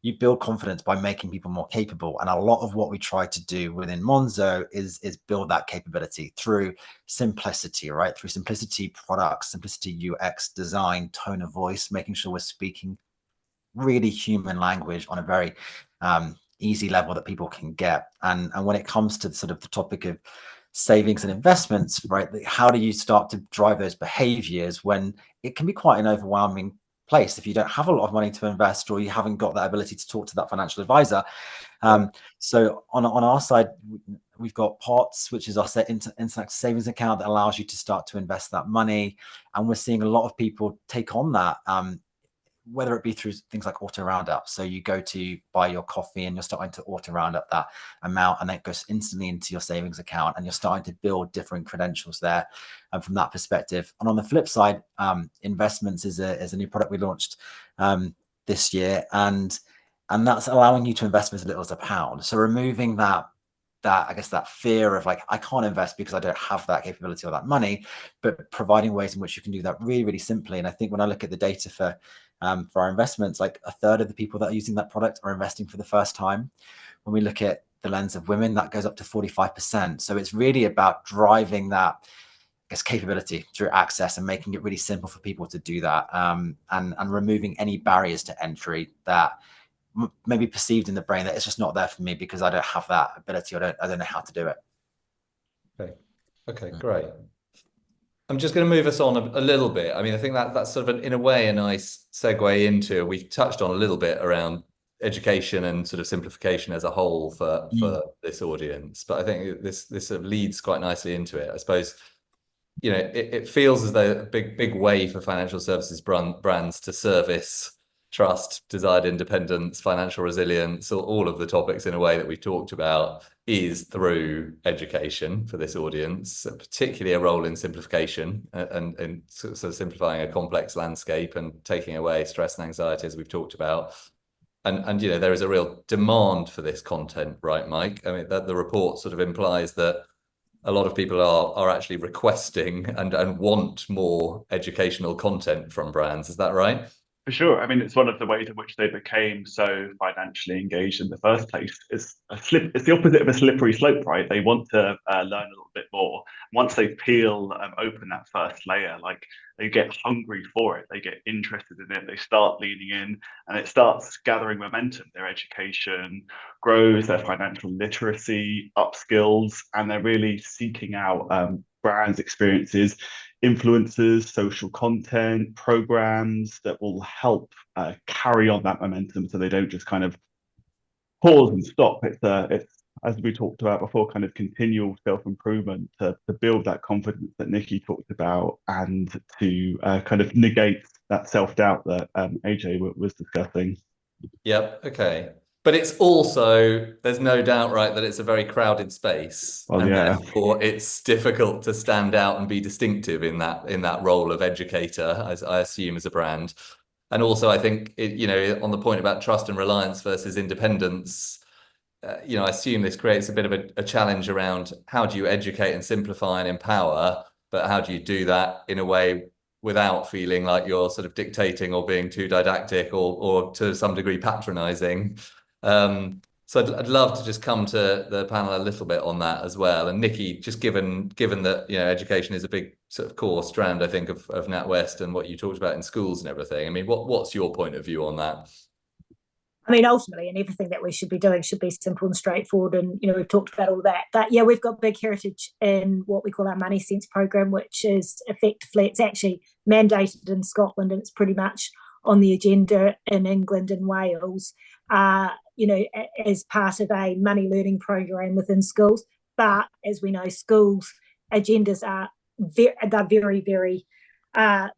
you build confidence by making people more capable. And a lot of what we try to do within Monzo is build that capability through simplicity, right? Through simplicity products, simplicity UX design, tone of voice, making sure we're speaking really human language on a very easy level that people can get. And when it comes to sort of the topic of savings and investments, right, how do you start to drive those behaviors when it can be quite an overwhelming place if you don't have a lot of money to invest, or you haven't got that ability to talk to that financial advisor? So on our side, we've got POTS, which is our internet savings account that allows you to start to invest that money. And we're seeing a lot of people take on that, whether it be through things like auto roundup. So you go to buy your coffee and you're starting to auto round up that amount, and that goes instantly into your savings account, and you're starting to build different credentials there. And from that perspective, and on the flip side, investments is a new product we launched this year, and that's allowing you to invest as little as £1. So removing that I guess that fear of like, I can't invest because I don't have that capability or that money, but providing ways in which you can do that really, really simply. And I think when I look at the data for our investments, like a third of the people that are using that product are investing for the first time. When we look at the lens of women, that goes up to 45%. So it's really about driving that, I guess, capability through access and making it really simple for people to do that, and removing any barriers to entry that maybe perceived in the brain that it's just not there for me because I don't have that ability, or I don't know how to do it. Okay, great. I'm just going to move us on a little bit. I mean, I think that's sort of in a way a nice segue into, we've touched on a little bit around education and sort of simplification as a whole for this audience, but I think this sort of leads quite nicely into it. I suppose, it feels as though a big way for financial services brands to service trust, desired independence, financial resilience, all of the topics in a way that we've talked about is through education for this audience, particularly a role in simplification and sort of simplifying a complex landscape and taking away stress and anxiety, as we've talked about. And you know, there is a real demand for this content, right, Mike? I mean, that the report sort of implies that a lot of people are actually requesting and want more educational content from brands. Is that right? For sure. I mean, it's one of the ways in which they became so financially engaged in the first place. It's the opposite of a slippery slope, right? They want to learn a little bit more. Once they peel open that first layer, like, they get hungry for it. They get interested in it. They start leaning in, and it starts gathering momentum. Their education grows, their financial literacy upskills, and they're really seeking out brands, experiences, influencers, social content, programs that will help carry on that momentum, so they don't just kind of pause and stop. It's as we talked about before, kind of continual self-improvement to build that confidence that Nicky talked about, and to kind of negate that self-doubt that AJ was discussing. Yep. Okay. But it's also, there's no doubt, right, that it's a very crowded space, Well, and yeah. therefore it's difficult to stand out and be distinctive in that role of educator, as I assume, as a brand. And also, I think you know, on the point about trust and reliance versus independence, you know, I assume this creates a bit of a challenge around how do you educate and simplify and empower, but how do you do that in a way without feeling like you're sort of dictating or being too didactic or to some degree patronizing. So I'd love to just come to the panel a little bit on that as well. And Nicky, just given that, you know, education is a big sort of core strand, I think, of NatWest and what you talked about in schools and everything. I mean, what's your point of view on that? I mean, ultimately, and everything that we should be doing should be simple and straightforward. And, you know, we've talked about all that. But yeah, we've got big heritage in what we call our Money Sense program, which is effectively, it's actually mandated in Scotland, and it's pretty much on the agenda in England and Wales, you know, as part of a money learning program within schools. But as we know, schools' agendas are very, very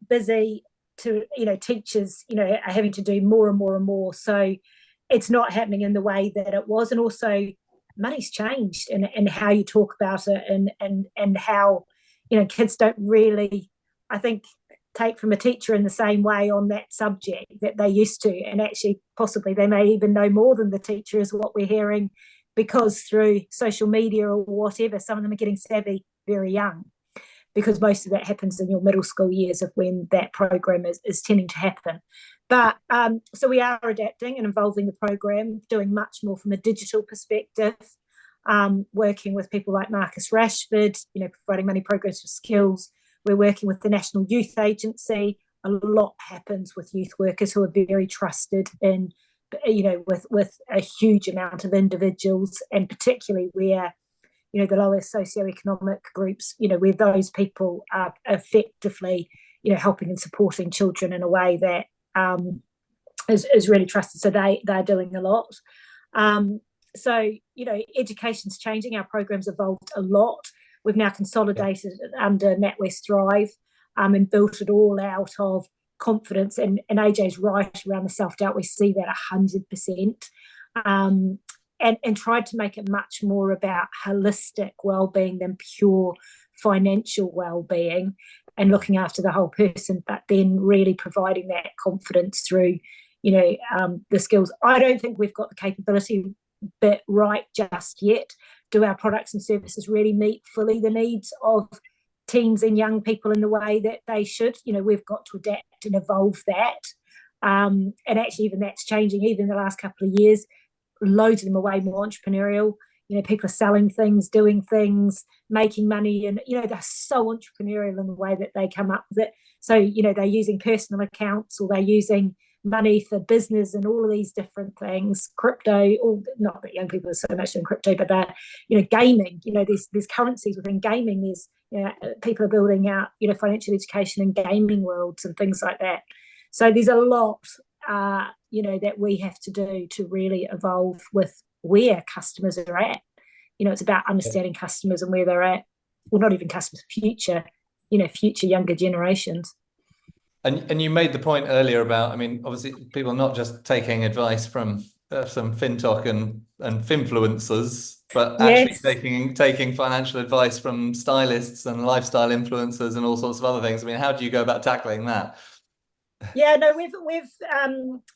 busy. To, you know, teachers, you know, are having to do more and more and more. So it's not happening in the way that it was. And also, money's changed and how you talk about it, and how, you know, kids don't really, I think, take from a teacher in the same way on that subject that they used to. And actually, possibly they may even know more than the teacher, is what we're hearing, because through social media or whatever, some of them are getting savvy very young, because most of that happens in your middle school years of when that program is tending to happen. But so we are adapting and involving the program, doing much more from a digital perspective, working with people like Marcus Rashford, you know, providing money programs for skills. We're working with the National Youth Agency. A lot happens with youth workers who are very trusted in, you know, with a huge amount of individuals, and particularly where, you know, the lowest socioeconomic groups, you know, where those people are effectively, you know, helping and supporting children in a way that is really trusted. So they're doing a lot. So, you know, education's changing. Our program's evolved a lot. We've now consolidated it under NatWest Thrive, and built it all out of confidence. And AJ's right around the self-doubt. We see that 100%. And tried to make it much more about holistic well-being than pure financial well-being, and looking after the whole person, but then really providing that confidence through, you know, the skills. I don't think we've got the capability bit right just yet. Do our products and services really meet fully the needs of teens and young people in the way that they should? You know, we've got to adapt and evolve that. And actually, even that's changing. Even in the last couple of years, loads of them are way more entrepreneurial. You know, people are selling things, doing things, making money, and, you know, they're so entrepreneurial in the way that they come up with it. So, you know, they're using personal accounts, or they're using money for business and all of these different things. Crypto, or not that young people are so much in crypto, but they're, you know, gaming. You know, there's currencies within gaming. There's, you know, people are building out, you know, financial education in gaming worlds and things like that. So there's a lot, you know, that we have to do to really evolve with where customers are at. You know, it's about understanding customers and where they're at. Well, not even customers, future, you know, future younger generations. And you made the point earlier about, I mean, obviously people are not just taking advice from some FinTok and finfluencers, but actually Yes. taking financial advice from stylists and lifestyle influencers and all sorts of other things. I mean, how do you go about tackling that? Yeah, no, we've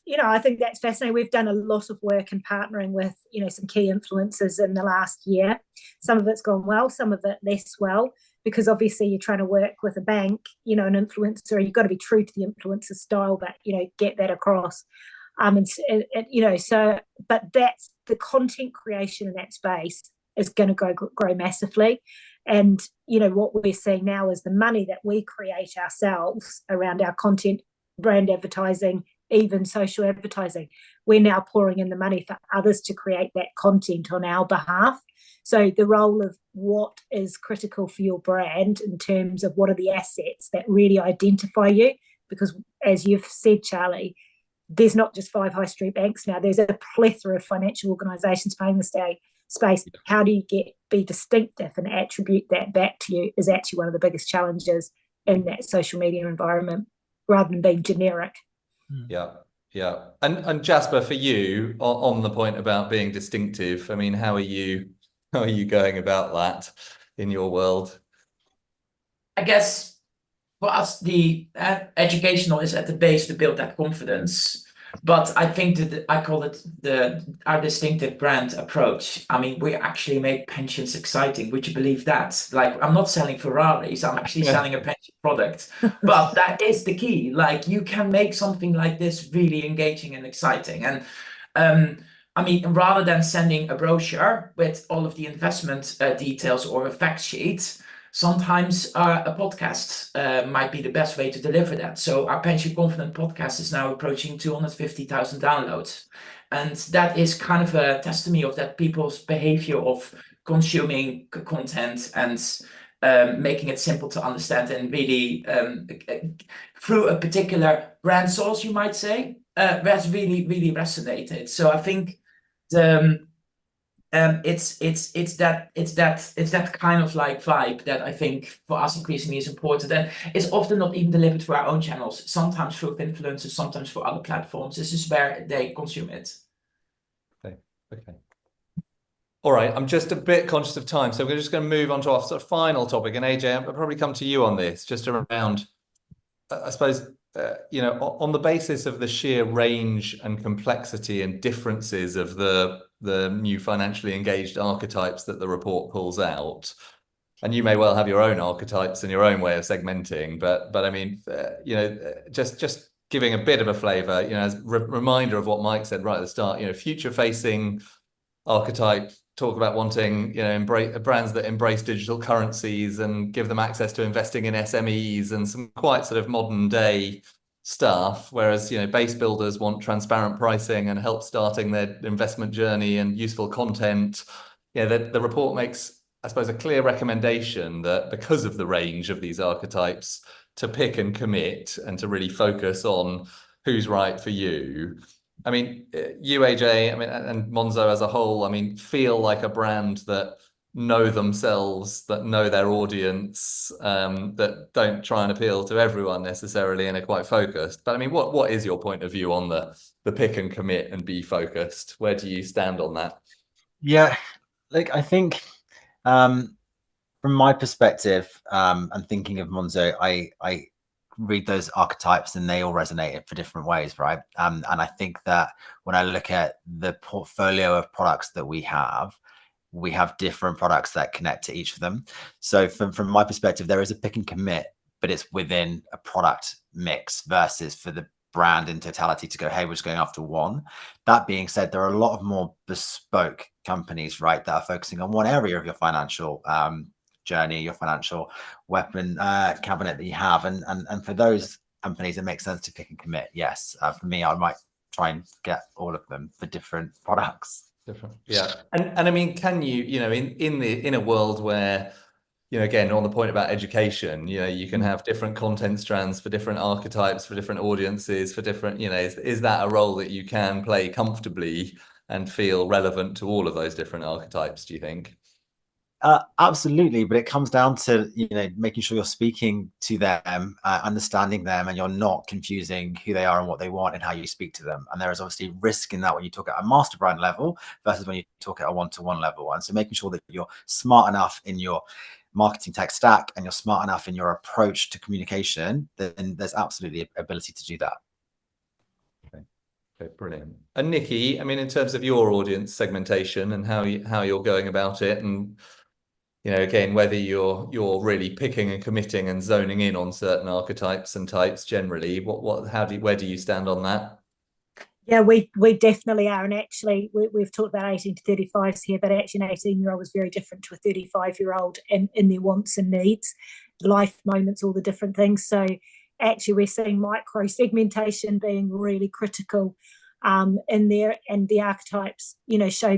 you know, I think that's fascinating. We've done a lot of work in partnering with, you know, some key influencers in the last year. Some of it's gone well, some of it less well, because obviously you're trying to work with a bank, you know, an influencer. You've got to be true to the influencer style, but you know, get that across. And you know, so, but that's the content creation in that space is going to grow massively. And you know what we're seeing now is the money that we create ourselves around our content, brand advertising, even social advertising. We're now pouring in the money for others to create that content on our behalf. So the role of what is critical for your brand in terms of what are the assets that really identify you, because as you've said, Charlie, there's not just 5 high street banks now. There's a plethora of financial organisations playing the space. How do you be distinctive and attribute that back to you is actually one of the biggest challenges in that social media environment, rather than being generic. Yeah. And Jasper, for you, on the point about being distinctive, I mean, how are you going about that in your world? I guess for us, the educational is at the base to build that confidence. But I think that I call it our distinctive brand approach. I mean, we actually make pensions exciting. Would you believe that? Like, I'm not selling Ferraris. I'm actually selling a pension product. But that is the key. Like, you can make something like this really engaging and exciting. And I mean, rather than sending a brochure with all of the investment details or a fact sheet, sometimes a podcast might be the best way to deliver that. So our Pension Confident podcast is now approaching 250,000 downloads. And that is kind of a testimony of that people's behavior of consuming content and making it simple to understand, and really through a particular brand source, you might say, that's really, really resonated. So I think it's that kind of like vibe that I think for us increasingly is important, and it's often not even delivered through our own channels. Sometimes through influencers, sometimes for other platforms. This is where they consume it. Okay. All right, I'm just a bit conscious of time, so we're just going to move on to our sort of final topic. And AJ, I'll probably come to you on this, just around, I suppose, you know, on the basis of the sheer range and complexity and differences of the new financially engaged archetypes that the report pulls out. And you may well have your own archetypes and your own way of segmenting, but I mean, you know, just giving a bit of a flavor, you know, as a reminder of what Mike said right at the start, you know, future-facing archetype, talk about wanting, you know, embrace brands that embrace digital currencies and give them access to investing in SMEs and some quite sort of modern day stuff. Whereas, you know, base builders want transparent pricing and help starting their investment journey and useful content. Yeah, the report makes, I suppose, a clear recommendation that because of the range of these archetypes, to pick and commit and to really focus on who's right for you. I mean, you, AJ, I mean, and Monzo as a whole, I mean, feel like a brand that know themselves, that know their audience, that don't try and appeal to everyone necessarily and are quite focused. But I mean, what is your point of view on the pick and commit and be focused? Where do you stand on that? Yeah, like I think from my perspective, and thinking of Monzo, I read those archetypes and they all resonate for different ways, right? And I think that when I look at the portfolio of products that we have different products that connect to each of them. So from my perspective, there is a pick and commit, but it's within a product mix versus for the brand in totality to go, hey, we're just going after one. That being said, there are a lot of more bespoke companies, right, that are focusing on one area of your financial journey, your financial weapon cabinet that you have, and for those companies it makes sense to pick and commit. Yes, for me, I might try and get all of them for different products. Different, yeah. And I mean, can you, you know, in a world where, you know, again, on the point about education, you know, you can have different content strands for different archetypes, for different audiences, for different, you know, is that a role that you can play comfortably and feel relevant to all of those different archetypes, do you think? Absolutely, but it comes down to making sure you're speaking to them, understanding them, and you're not confusing who they are and what they want and how you speak to them. And there is obviously risk in that when you talk at a master brand level versus when you talk at a one-to-one level. And so making sure that you're smart enough in your marketing tech stack and you're smart enough in your approach to communication, then there's absolutely ability to do that. Okay, brilliant. And Nicky, I mean, in terms of your audience segmentation and how you're going about it, and again, whether you're really picking and committing and zoning in on certain archetypes and types generally, where do you stand on that? Yeah, we definitely are. And actually, we've talked about 18 to 35s here, but actually an 18-year-old is very different to a 35-year-old in their wants and needs, life moments, all the different things. So actually, we're seeing micro segmentation being really critical in there, and the archetypes, show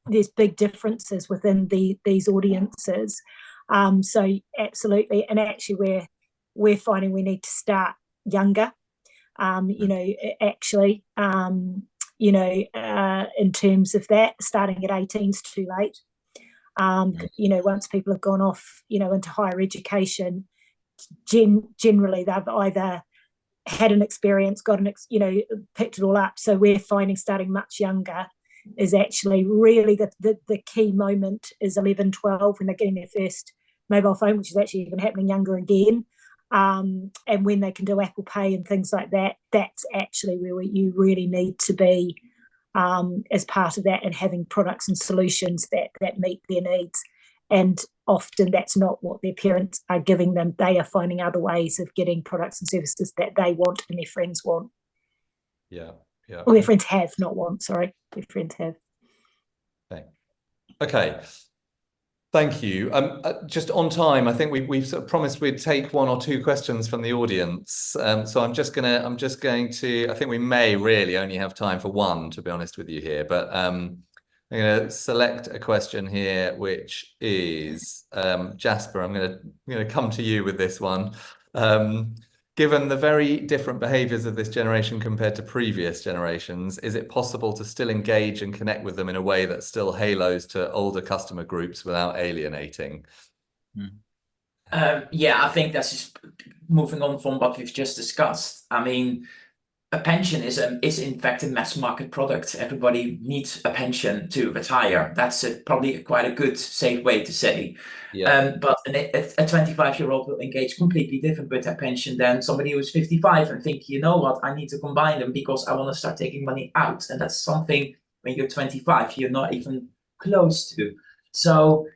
there's big differences within these audiences. So absolutely, and actually, we're finding we need to start younger. Actually, in terms of that, starting at 18 is too late. Once people have gone off, into higher education, generally they've either had an experience, picked it all up. So we're finding starting much younger is actually really the key moment is 11, 12 when they're getting their first mobile phone, which is actually even happening younger again. And when they can do Apple Pay and things like that, that's actually where you really need to be as part of that, and having products and solutions that meet their needs. And often that's not what their parents are giving them. They are finding other ways of getting products and services that they want and their friends want. Yeah. Or their friends have, not want, sorry. Their friends have. Okay. Thank you. Just on time, I think we've sort of promised we'd take one or two questions from the audience. So I'm just going to, I think we may really only have time for one, to be honest with you here, but I'm going to select a question here, which is Jasper. I'm going to come to you with this one. Given the very different behaviors of this generation compared to previous generations, is it possible to still engage and connect with them in a way that still halos to older customer groups without alienating? Yeah, I think that's just moving on from what we've just discussed. I mean, a pension is in fact a mass market product. Everybody needs a pension to retire. That's probably quite a good, safe way to say. Yeah. But a 25-year-old will engage completely different with their pension than somebody who's 55 and think, you know what, I need to combine them because I want to start taking money out. And that's something when you're 25, you're not even close to. So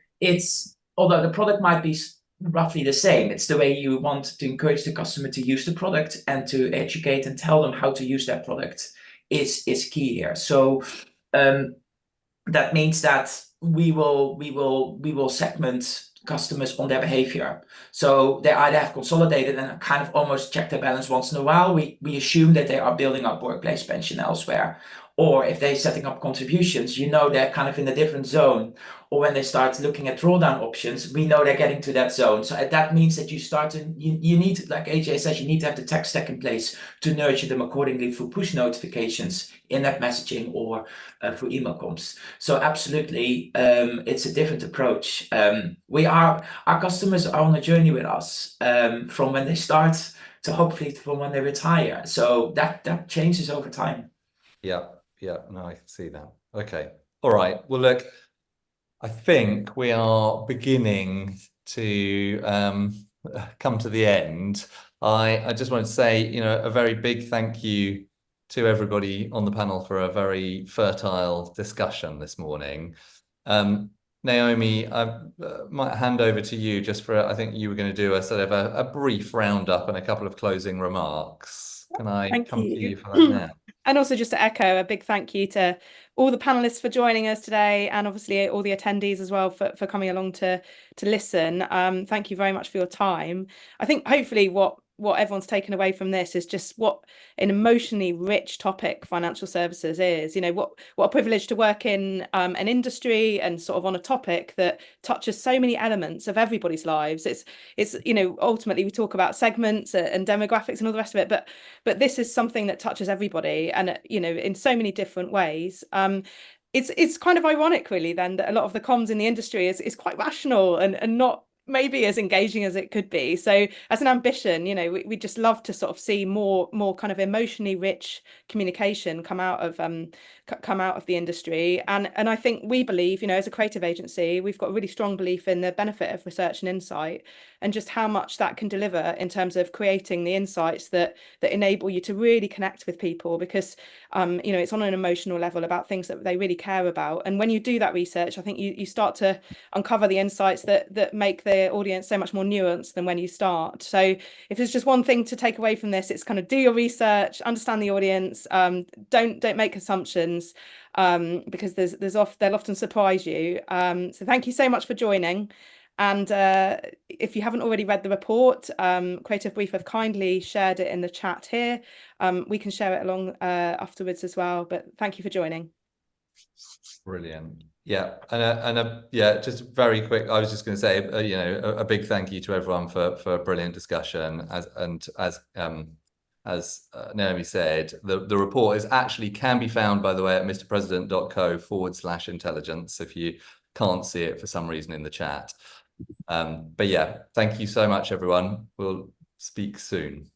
although the product might be roughly the same, it's the way you want to encourage the customer to use the product and to educate and tell them how to use that product is key here. So that means that we will segment customers on their behavior. So they either have consolidated and kind of almost check their balance once in a while. We assume that they are building up workplace pension elsewhere. Or if they're setting up contributions, they're kind of in a different zone. Or when they start looking at drawdown options, we know they're getting to that zone. So that means that you need, like AJ says, you need to have the tech stack in place to nurture them accordingly through push notifications, in-app messaging, or through email comms. So absolutely, it's a different approach. Our customers are on a journey with us from when they start to hopefully from when they retire. So that changes over time. Yeah, no, I can see that. Okay. All right. Well, look, I think we are beginning to come to the end. I just want to say, a very big thank you to everybody on the panel for a very fertile discussion this morning. Naomi, I might hand over to you just for, I think you were going to do a sort of a brief roundup and a couple of closing remarks. Can I come to you for that now? And also just to echo a big thank you to all the panelists for joining us today, and obviously all the attendees as well for coming along to listen. Thank you very much for your time. I think hopefully what everyone's taken away from this is just what an emotionally rich topic financial services is. What a privilege to work in an industry and sort of on a topic that touches so many elements of everybody's lives. It's ultimately we talk about segments and demographics and all the rest of it, but this is something that touches everybody, and in so many different ways. it's kind of ironic, really, then, that a lot of the comms in the industry is quite rational and not maybe as engaging as it could be. So as an ambition, you know, we just love to sort of see more kind of emotionally rich communication come out of the industry. And I think we believe, you know, as a creative agency, we've got a really strong belief in the benefit of research and insight, and just how much that can deliver in terms of creating the insights that enable you to really connect with people, because you know, it's on an emotional level about things that they really care about. And when you do that research, I think you start to uncover the insights that make the audience so much more nuanced than when you start. So if there's just one thing to take away from this, it's kind of do your research, understand the audience, don't make assumptions, because they'll often surprise you. So thank you so much for joining. And if you haven't already read the report, Creative Brief have kindly shared it in the chat here. We can share it along afterwards as well, but thank you for joining. Brilliant. Yeah, and yeah, just very quick, I was just going to say, you know, a big thank you to everyone for a brilliant discussion. As Naomi said, the report can be found, by the way, at mrpresident.co/intelligence if you can't see it for some reason in the chat. But yeah, thank you so much, everyone. We'll speak soon.